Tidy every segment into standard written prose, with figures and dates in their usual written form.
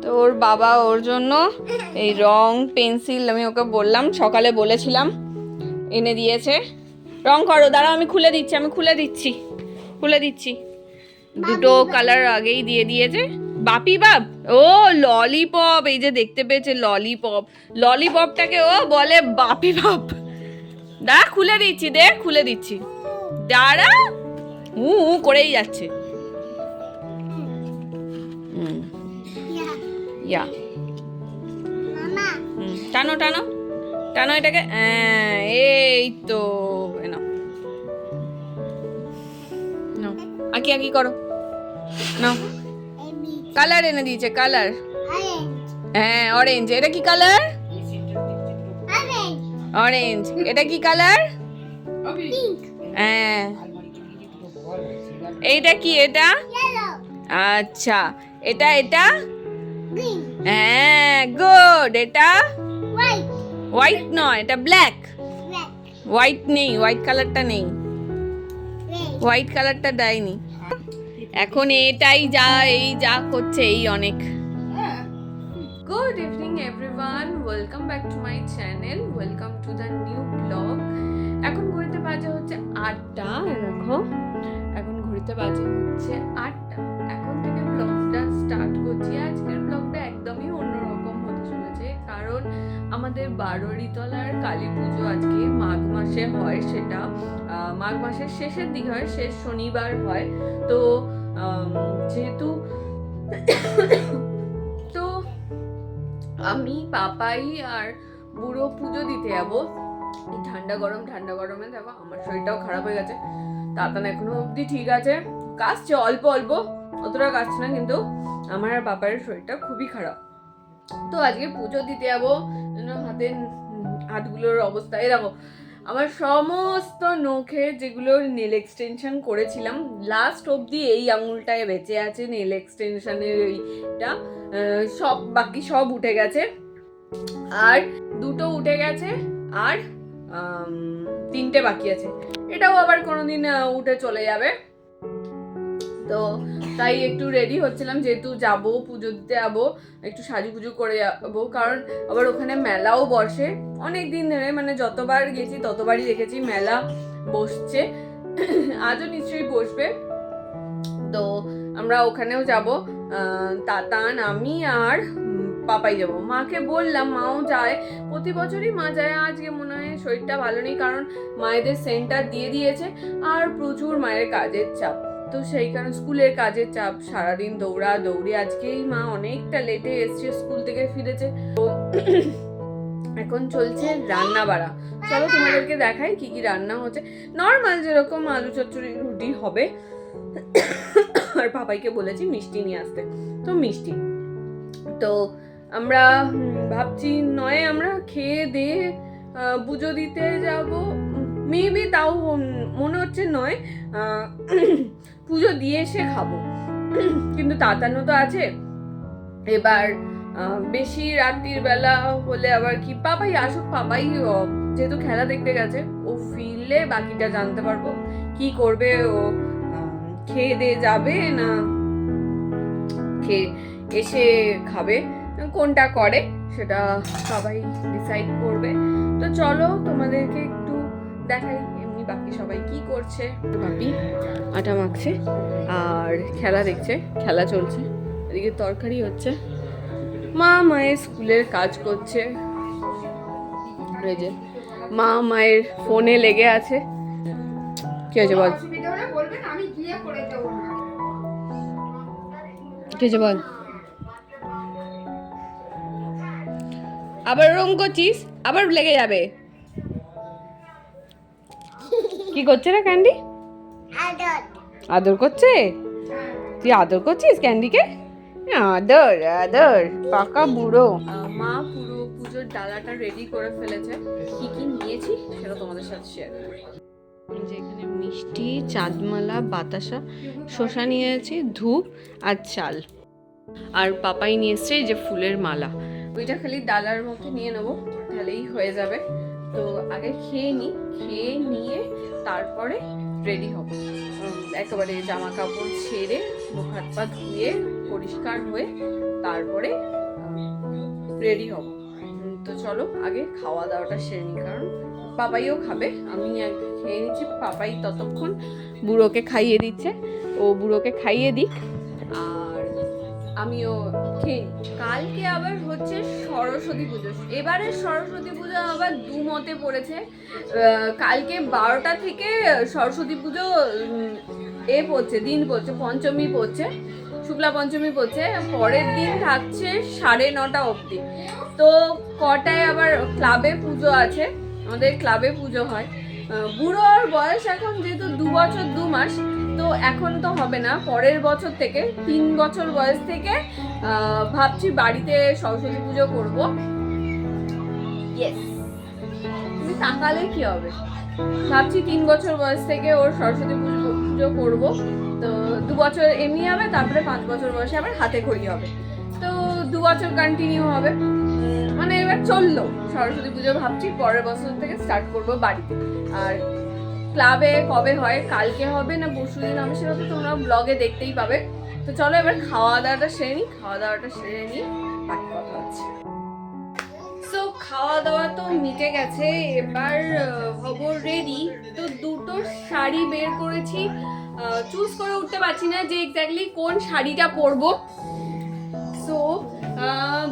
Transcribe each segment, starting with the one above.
তো ওর বাবা ওর জন্য এই রং পেন্সিল আমি ওকে বললাম, সকালে বলেছিলাম, এনে দিয়েছে। রং করো, দাঁড়াও আমি খুলে দিচ্ছি। দুটো কালার আগেই দিয়ে দিয়েছে। বাপি বাপ, ও ললিপপ, এই যে দেখতে পেয়েছে ললিপপটাকে ও বলে বাপি বাপ। দাঁড়া খুলে দিচ্ছি দাঁড়া, করেই যাচ্ছে। ইয়া টানো টানো টানো এটাকে, এই তো নাও নাও, আঁকি করো, নাও। কালার এনে দিয়েছে, কালার, হ্যাঁ অরেঞ্জ। এটা কি কালার? অরেঞ্জ। এটা কি কালার? হ্যাঁ। এইটা কি? এটা আচ্ছা, এটা হ্যাঁ গুড। এটা হোয়াইট নয়, এটা ব্ল্যাক। হোয়াইট নেই, হোয়াইট কালারটা নেই, হোয়াইট কালারটা দেয়নি। এখন এটাই যা করছে এই অনেক। Good evening everyone, welcome back to my channel, welcome to the new blog. এখন ঘড়িতে বাজে হচ্ছে 8টা। দেখো এখন ঘড়িতে বাজে হচ্ছে 8টা। এখন থেকে ব্লগটা স্টার্ট করছি। আজকের ব্লগটা একদমই অন্যরকম হতে চলেছে, কারণ আমাদের বারোয়ারিতলার কালী পুজো আজকে মাঘ মাসে হয়। সেটা মাঘ মাসের শেষের দিকে হয়, শেষ শনিবার হয়। তো যেহেতু তো আমি পাপাই আর বুড়ো পুজো দিতে যাবো। এই ঠান্ডা গরমে দেখো আমার শরীরটাও খারাপ হয়ে গেছে। তাতান এখনো অবধি ঠিক আছে, কাশছে অল্প অতটা কাশছে না, কিন্তু আমার আর পাপার শরীরটা খুবই খারাপ। তো আজকে পুজো দিতে যাবো, হাতগুলোর অবস্থা দেখো। আমার সমস্ত নখে যেগুলো নেল এক্সটেনশন করেছিলাম লাস্ট অবধি, এই আঙুলটায় বেঁচে আছে নেল এক্সটেনশনের এইটা, সব বাকি সব উঠে গেছে। আর দুটো উঠে গেছে, আর 3টে বাকি আছে। এটাও আবার কোনোদিন উঠে চলে যাবে। তো তাই একটু রেডি হচ্ছিলাম, যেহেতু যাবো পুজো দিতে যাবো, একটু সাজুগুজু করে যাবো। কারণ আবার ওখানে মেলাও বসে অনেক দিন ধরে, মানে যতবার গেছি ততবারই দেখেছি মেলা বসছে। আজও নিশ্চয়ই বসবে। তো আমরা ওখানেও যাব, তাতান, আমি আর পাপাই যাবো। মাকে বললাম, মাও যায়, প্রতি বছরই মা যায়। আজকে মনে হয় শরীরটা ভালো নেই, কারণ মায়েদের সেন্টার দিয়ে দিয়েছে আর প্রচুর মায়ের কাজের চাপ। তো সেই কারণে স্কুলের কাজের চাপ, সারাদিন দৌড়ি। আজকেই মা অনেকটা লেটে এসছে, স্কুল থেকে ফিরেছে। তো এখন চলছে রান্না বাড়া। চলো তোমাদেরকে দেখাই কি কি রান্না হচ্ছে। নর্মাল যেরকম আলু চচ্চড়ি রুটি হবে। আর পাপাইকে বলেছি মিষ্টি নিয়ে আসতে, তো মিষ্টি। তো আমরা ভাবছি নয় আমরা খেয়ে দিয়ে পুজো দিতে যাব, মেবি তাও মনে হচ্ছে নয় পুজো দিয়ে এসে খাবো। কিন্তু তাতানো তো আছে, এবার বেশি রাত্রির বেলা হলে আবার কি, পাপাই আসুক, পাপাই যেহেতু খেলা দেখতে গেছে, ও ফিরলে বাকিটা জানতে পারবো কি করবে। ও খেয়ে দিয়ে যাবে না খেয়ে এসে খাবে, কোনটা করে সেটা সবাই ডিসাইড করবে। তো চলো তোমাদেরকে একটু দেখাই এমনি বাকি সবাই কি করছে। বাপি আটা মাখছে আর খেলা দেখছে, খেলা চলছে, এদিকে তরকারি হচ্ছে, মা মায়ের স্কুলের কাজ করছে। এই যে মা মায়ের ফোনে লেগে আছে। কি হয়েছে বল, কি হয়েছে বল। আবার ওরকম করছিস, আবার লেগে যাবে। কি করছে রে ক্যান্ডি? আদর করছে। তুই আদর করছিস ক্যান্ডিকে? আদর পাকা বুড়ো। মা পুরো পুজোর ডালাটা রেডি করে ফেলেছে। কি কি নিয়েছি সেটা তোমাদের সাথে শেয়ার করি। যে এখানে মিষ্টি, চাঁদমালা, বাতাসা, শসা নিয়েছি, ধূপ আর চাল। আর পাপাই নিয়ে এসছে যে ফুলের মালা। ওইটা খালি ডালার মধ্যে নিয়ে নেবো, তাহলেই হয়ে যাবে। তো আগে খেয়ে নিয়ে তারপরে রেডি হব। একেবারে জামা কাপড় ছেড়ে মুখ হাত পা ধুয়ে পরিষ্কার হয়ে তারপরে রেডি হব। তো চলো আগে খাওয়া দাওয়াটা সেরে নিই, কারণ পাপাইও খাবে, আমি আগে খেয়ে নিচ্ছি, পাপাই ততক্ষণ বুড়োকে খাইয়ে দিচ্ছে, ও বুড়োকে খাইয়ে দিক আর আমিও খেয়ে নিই। কালকে আবার হচ্ছে সরস্বতী পুজো। এবারে সরস্বতী পুজো আবার দুমতে পড়েছে। কালকে 12টা থেকে সরস্বতী পুজো পড়ছে, দিন পড়ছে, পঞ্চমী পড়ছে, শুক্লা পঞ্চমী পড়ছে, পরের দিন থাকছে 9:30 অবধি। তো কটায় আবার ক্লাবে পুজো আছে, আমাদের ক্লাবে পুজো হয়। বুড়োর বয়স এখন যেহেতু 2 বছর 2 মাস, তো এখন তো হবে না, পরের বছর থেকে 3 বছর বয়স থেকে ভাবছি বাড়িতে সরস্বতী পুজো করবো। ইয়েস, তুমি তাকালে কি হবে, ভাবছি 3 বছর বয়স থেকে ওর সরস্বতী পুজো করবো। তো 2 বছর এমনি হবে, তারপরে 5 বছর বয়সে আবার হাতে খড়ি হবে, তো 2 বছর কন্টিনিউ হবে। মানে এবার চললো সরস্বতী পুজো, ভাবছি পরের বছর থেকে স্টার্ট করবো বাড়িতে। আর ক্লাবে কবে হয়, কালকে হবে না পরশুদিন হবে, সেটা তো তোমরা ব্লগে দেখতেই পাবে। তো চলো এবার খাওয়া দাওয়াটা সেরে নিই, বাকি কথা হচ্ছে। সো খাওয়া দাওয়া তো মিটে গেছে, এবার হবো রেডি। তো দুটো শাড়ি বের করেছি, চুজ করে উঠতে পারছি না যে এক্স্যাক্টলি কোন শাড়িটা পরবো। সো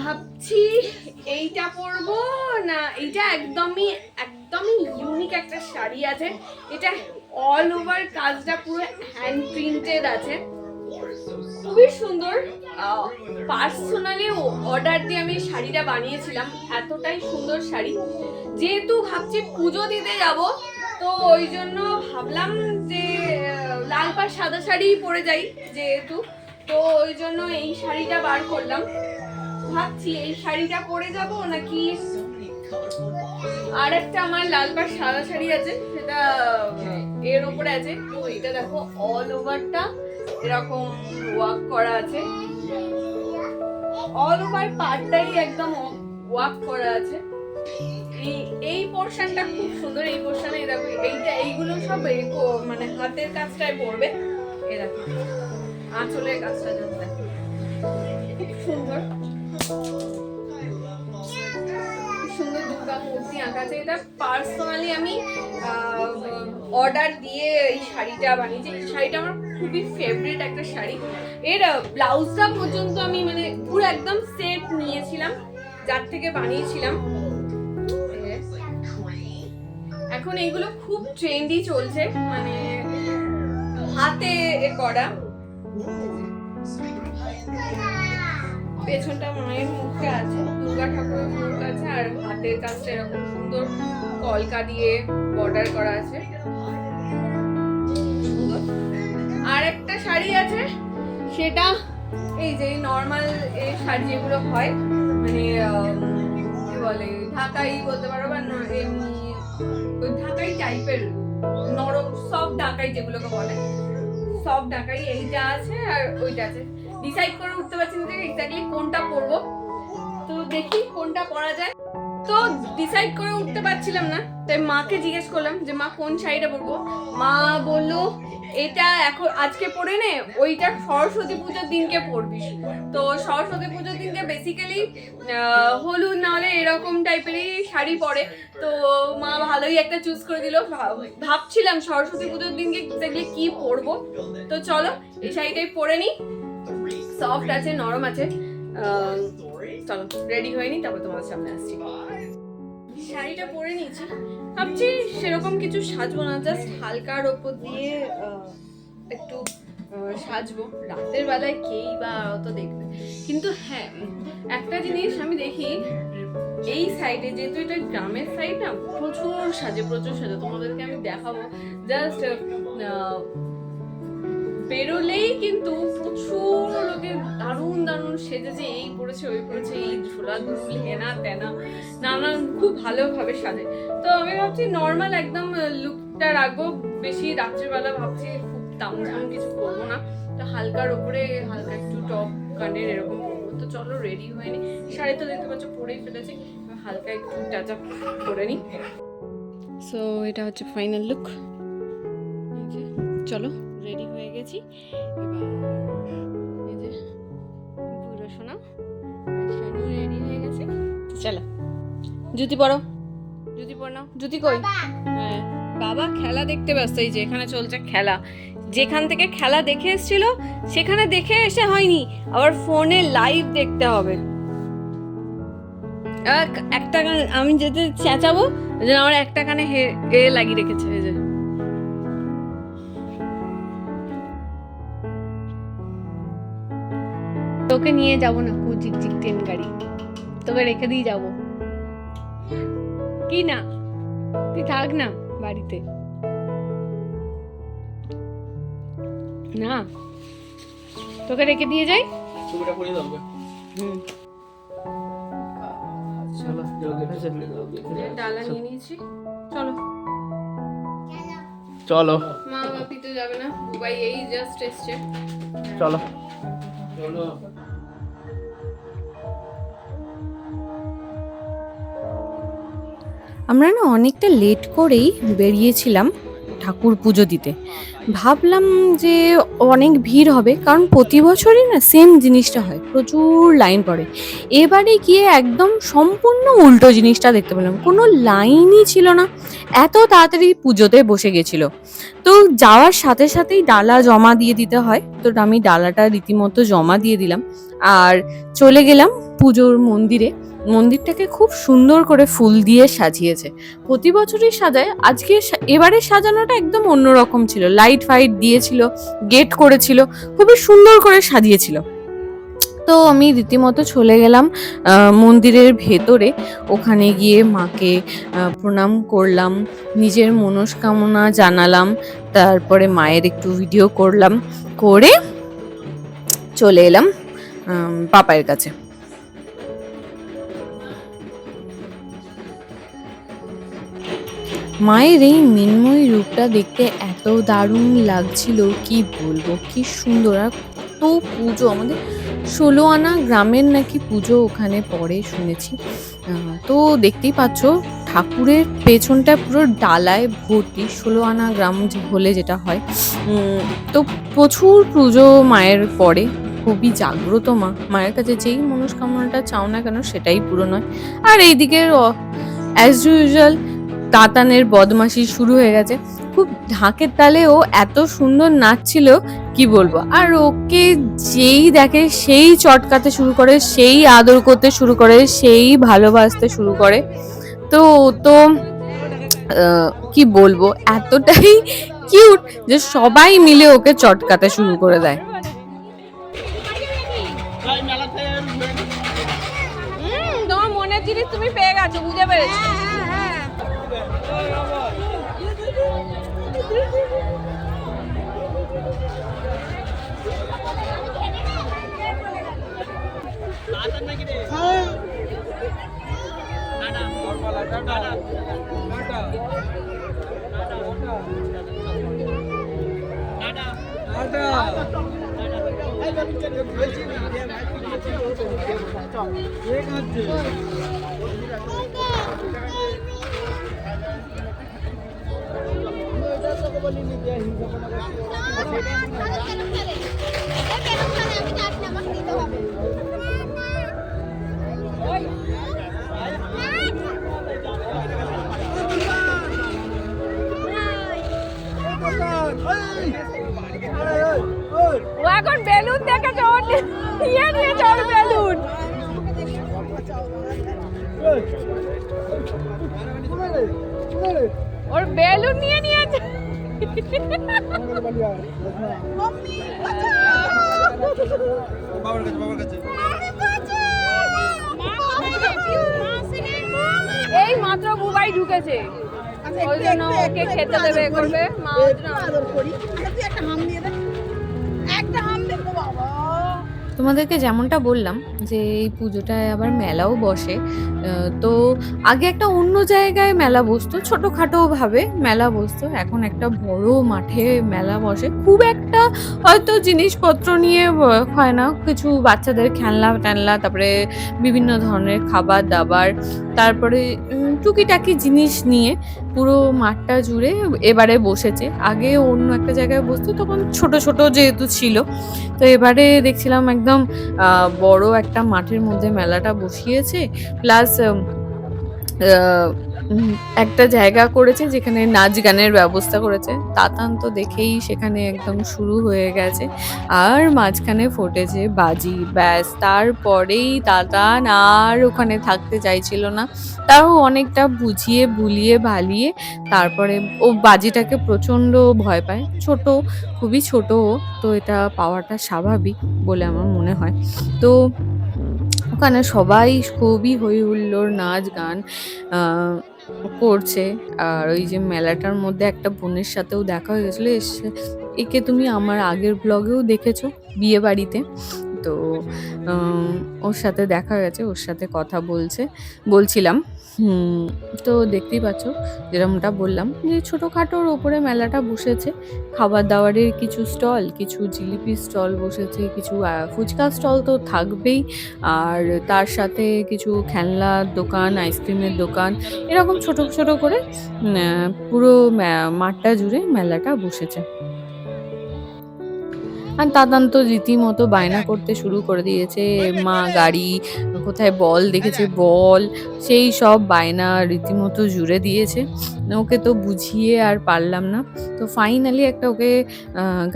ভাবছি এইটা পরবো না এইটা, একদমই ইউনিক একটা শাড়ি আছে, এটা অল ওভার কাজটা পুরো হ্যান্ড প্রিন্টেড আছে, খুবই সুন্দর। পার্সোনালি অর্ডার দিয়ে আমি শাড়িটা বানিয়েছিলাম, এতটাই সুন্দর শাড়ি। যেহেতু ভাবছি পুজো দিতে যাব, তো ওই জন্য ভাবলাম যে লাল পাড় সাদা শাড়ি পরে যাই যেহেতু, তো ওই জন্য এই শাড়িটা বার করলাম। ভাবছি এই শাড়িটা পরে যাব নাকি আর একটা আমার লাল পাড় সাদা শাড়ি আছে, সেটা এর উপরে আছে। তো এটা দেখো অল ওভারটা এরকম ওয়ার্ক করা আছে, অল ওভার পার্টটাই একদম ওয়ার্ক করা আছে। এই পোরশনটা খুব সুন্দর, এই পোরশনে দেখো এইগুলো সব মানে হাতের কাজটায় পড়বে। এই দেখো আঁচলের কাজটা দেখো খুব সুন্দর, দুর্গা মূর্তি আঁকা আছে। এটা পার্সোনালি আমি অর্ডার দিয়ে এই শাড়িটা বানিয়েছি। এই শাড়িটা আমার খুবই ফেভারিট একটা শাড়ি। এর ব্লাউজটা পর্যন্ত আমি মানে পুরো একদম সেট নিয়েছিলাম যার থেকে বানিয়েছিলাম। এখন এগুলো খুব ট্রেন্ডি চলছে, মানে হাতে করা। পেছনটা মায়ের মুখটা আছে, দুর্গা ঠাকুরের মুখ আছে, আর হাতের কাজটা এরকম সুন্দর কলকা দিয়ে বর্ডার করা আছে, সুন্দর। আর একটা শাড়ি আছে, সেটা এই যে নর্মাল এই শাড়ি যেগুলো হয়, মানে কি বলে ঢাকাই বলতে পারো, বা এমনি ঢাকাই টাইপের নরম সফট ঢাকাই যেগুলোকে বলে, সফট ঢাকাই এইটা আছে আর ওইটা আছে। ডিসাইড করে উঠতে পারছি না যে এক্স্যাক্টলি কোনটা পরবো, তো দেখি কোনটা পরা যায়। তো ডিসাইড করে উঠতে পারছিলাম না, তাই মাকে জিজ্ঞেস করলাম যে মা কোন শাড়িটা পরবো। মা বললো এটা এখন আজকে পরে নে, ওইটা সরস্বতী পুজোর দিনকে পরবি। তো সরস্বতী পুজোর দিনকে বেসিক্যালি হলুদ নাহলে এরকম টাইপেরই শাড়ি পরে, তো মা ভালোই একটা চুজ করে দিল। ভাবছিলাম সরস্বতী পুজোর দিনকে এক্স্যাক্টলি কি পরবো, তো চলো এই শাড়িটাই পরে নিই, সফট আছে, নরম আছে। চলো রেডি হয়ে নি, তারপর তোমার সামনে আসছি। শাড়িটা পরে নিয়েছি, ভাবছি সেরকম কিছু সাজবো না, জাস্ট হালকার ওপর দিয়ে একটু সাজবো। রাতের বেলায় কেই বা অত দেখবে, কিন্তু হ্যাঁ একটা জিনিস আমি দেখি এই সাইডে, যেহেতু এটা গ্রামের সাইড না, প্রচুর সাজে, তোমাদেরকে আমি দেখাবো। জাস্ট বেরোলেই কিন্তু প্রচুর লোকে দারুণ সেজেছে, এই পড়েছে ওই পড়েছে, এই ঝোলা দুল হেনা তেনা নানান, খুব ভালোভাবে সাজে। তো আমি ভাবছি নর্মাল একদম লুকটা রাখবো, বেশি রাত্রিবেলা ভাবছি খুব তামঝাম কিছু করবো না, তো হালকার ওপরে হালকা একটু টপ কানের এরকম করবো। তো চলো রেডি হয়নি, শাড়ি তো দেখতে পাচ্ছ পরেই ফেলেছি, হালকা একটু টাচ আপ করে নিই। সো এটা হচ্ছে ফাইনাল লুক, চলো রেডি হয়ে গেছি। এবার এই যে চলো জুতি পরো, জুতি পর নাও। জুতি কই? হ্যাঁ বাবা খেলা দেখতে ব্যস্ত। এই যে এখানে চলছে খেলা, যেখান থেকে খেলা দেখে এসেছিল সেখানে দেখে এসে হয়নি, আবার ফোনে লাইভ দেখতে হবে। একটা গান আমি যেতে চেঁচাবো, আমার একটা কানে লাগিয়ে রেখেছে। এই যে তোকে নিয়ে যাবো না, ঝিকঝিক ট্রেন গাড়ি, তোকে রেখে দিয়ে যাবো। কি না, তুই থাক না বাড়িতে। না তোকে রেখে দিয়ে যাই। ডালা নিয়ে নিয়েছি, চলো চলো। মা বাপি তো যাবে না, বুবাই এই জাস্ট এসছে। চলো আমরা না অনেকটা লেট করেই বেরিয়েছিলাম ঠাকুর পুজো দিতে। ভাবলাম যে অনেক ভিড় হবে, কারণ প্রতি বছরই না সেম জিনিসটা হয়, প্রচুর লাইন পড়ে। এবারে গিয়ে একদম সম্পূর্ণ উল্টো জিনিসটা দেখতে পেলাম, কোনো লাইনই ছিল না, এত তাড়াতাড়ি পুজোতে বসে গেছিল। তো যাওয়ার সাথে সাথেই ডালা জমা দিয়ে দিতে হয়, তো আমি ডালাটা রীতিমতো জমা দিয়ে দিলাম আর চলে গেলাম পুজোর মন্দিরে। মন্দিরটাকে খুব সুন্দর করে ফুল দিয়ে সাজিয়েছে, প্রতি বছরই সাজায়, আজকে এবারে সাজানোটা একদম অন্যরকম ছিল, লাইট ফাইট দিয়েছিল, গেট করেছিল, খুবই সুন্দর করে সাজিয়েছিল। তো আমি রীতিমতো চলে গেলাম মন্দিরের ভেতরে, ওখানে গিয়ে মাকে প্রণাম করলাম, নিজের মনস্কামনা জানালাম, তারপরে মায়ের একটু ভিডিও করলাম, করে চলে এলাম পাপায়ের কাছে। মায়ের এই মৃন্ময়ী রূপটা দেখতে এত দারুণ লাগছিল, কি বলবো, কি সুন্দর। আর কত পুজো, আমাদের 16 আনা গ্রামের নাকি পুজো ওখানে পড়ে শুনেছি। তো দেখতেই পাচ্ছ ঠাকুরের পেছনটা পুরো ডালায় ভর্তি, 16 আনা গ্রাম হলে যেটা হয়। তো প্রচুর পুজো মায়ের পড়ে, খুবই জাগ্রত মা, মায়ের কাছে যেই মনস্কামনাটা চাও না কেন সেটাই পূরণ হয়। আর এইদিকের অ্যাজ ইউজুয়াল তাতানের বদমাশি শুরু হয়ে গেছে, খুব ঢাকের তালে ও এত সুন্দর নাচছিল কি বলবো। আর ওকে যেই দেখে সেই চটকাতে শুরু করে, সেই আদর করতে শুরু করে, সেই ভালোবাসতে শুরু করে। তো তো কি বলবো, এতটাই কিউট যে সবাই মিলে ওকে চটকাতে শুরু করে দেয়। তোমার মনের জিনিস তুমি পেয়ে গেছো, বুঝে পেরেছি। ও এখন বেলুন দেখেছে, ওর নিয়ে নিয়েছে ওর বেলুন। ওর বেলুন নিয়ে নিয়েছে। এই মাত্র বুবাই ঢুকেছে, ওই জন্য ওকে খেতে দেবে করবে মা। তোমাদেরকে যেমনটা বললাম যে এই পুজোটায় আবার মেলাও বসে। তো আগে একটা অন্য জায়গায় মেলা বসতো, ছোটোখাটো ভাবে মেলা বসতো, এখন একটা বড় মাঠে মেলা বসে। খুব একটা হয়তো জিনিসপত্র নিয়ে হয় না, কিছু বাচ্চাদের খেলনা টেলনা, তারপরে বিভিন্ন ধরনের খাবার দাবার, তারপরে টুকিটাকি জিনিস নিয়ে পুরো মাঠটা জুড়ে এবারে বসেছে। আগে অন্য একটা জায়গায় বসতো, তখন ছোট ছোট যেহেতু ছিল। তো এবারে দেখছিলাম একদম বড় একটা মাঠের মধ্যে মেলাটা বসিয়েছে, প্লাস একটা জায়গা করেছে যেখানে নাচ গানের ব্যবস্থা করেছে। তাতান তো দেখেই সেখানে একদম শুরু হয়ে গেছে, আর মাঝখানে ফুটেছে বাজি, ব্যাস তারপরেই তাতান আর ওখানে থাকতে চাইছিল না। তাও অনেকটা বুঝিয়ে ভুলিয়ে ভালিয়ে তারপরে ও বাজিটাকে প্রচণ্ড ভয় পায়। ছোট, খুবই ছোট ও, তো এটা পাওয়াটা স্বাভাবিক বলে আমার মনে হয়। তো ওখানে সবাই খুবই হই হুল্লোড়, নাচ গান আহ, করছে। আর ওই যে মেলাটার মধ্যে একটা বোনের সাথেও দেখা হয়ে গেছিলো, একে তুমি আমার আগের ব্লগেও দেখেছো, বিয়ে বাড়িতে। তো আম, ওর সাথে দেখা হয়ে গেছে, ওর সাথে কথা বলছিলাম। তো দেখতেই পাচ্ছ, যেরকমটা বললাম যে ছোটোখাটোর ওপরে মেলাটা বসেছে। খাবার দাবারের কিছু স্টল, কিছু জিলিপির স্টল বসেছে, কিছু ফুচকা স্টল তো থাকবেই, আর তার সাথে কিছু খেলনার দোকান, আইসক্রিমের দোকান, এরকম ছোট ছোট করে পুরো মাঠটা জুড়ে মেলাটা বসেছে। আর দাদান তো রীতিমতো বায়না করতে শুরু করে দিয়েছে, মা গাড়ি, কোথায় বল দেখেছে বল, সেই সব বায়না রীতিমতো জুড়ে দিয়েছে। ওকে তো বুঝিয়ে আর পারলাম না। তো ফাইনালি একটা ওকে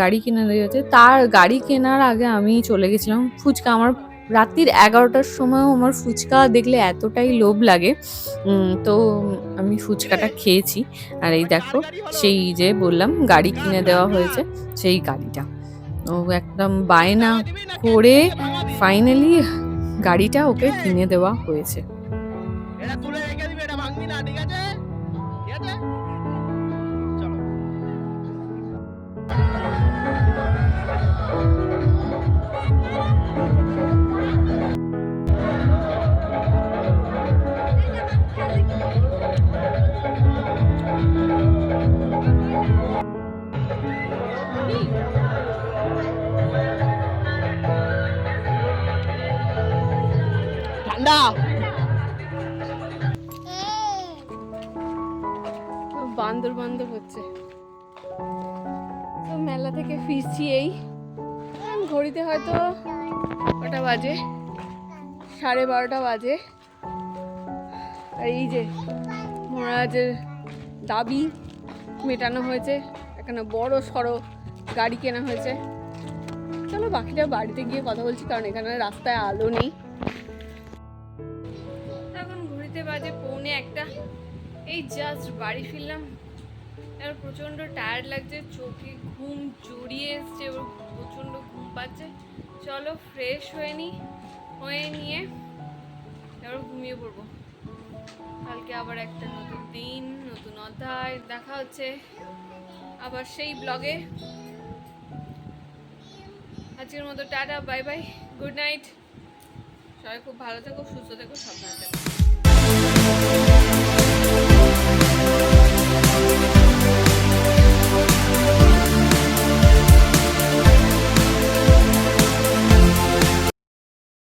গাড়ি কিনে দিয়েছে। তার গাড়ি কেনার আগে আমি চলে গেছিলাম ফুচকা। আমার রাত্রির 11টার সময়ও আমার ফুচকা দেখলে এতটাই লোভ লাগে। তো আমি ফুচকাটা খেয়েছি। আর এই দেখো, সেই যে বললাম গাড়ি কিনে দেওয়া হয়েছে, সেই গাড়িটা ও একদম বায়না করে ফাইনালি গাড়িটা ওকে কিনে দেওয়া হয়েছে। এটা তুলে রেখে দিবি, এটা ভাঙবি না, ঠিক আছে? ঠিক আছে? চলো। ঠান্ডা। বান্দর বান্দর হচ্ছে। তো মেলা থেকে ফিরছি, এই ঘড়িতে হয়তো কটা বাজে, 12:30 বাজে। আর এই যে মহারাজের দাবি মেটানো হয়েছে, এখানে বড় সড়ো গাড়ি কেনা হয়েছে। চলো বাকিটা বাড়িতে গিয়ে কথা বলছি, কারণ এখানে রাস্তায় আলো নেই। এখন ঘড়িতে বাজে 1:45। এই জাস্ট বাড়ি ফিরলাম, আর প্রচণ্ড টায়ার্ড লাগছে, চোখে ঘুম জড়িয়ে এসছে, ওর প্রচণ্ড ঘুম পাচ্ছে। চলো ফ্রেশ হয়ে নিয়ে এবার ঘুমিয়ে পড়বো। কালকে আবার একটা নতুন দিন, নতুন অধ্যায়। দেখা হচ্ছে আবার সেই ব্লগে। আজকের মতো tata, bye bye, good night. সবাই খুব ভালো থেকো, সুস্থ থেকো, সাবধানে থেকো।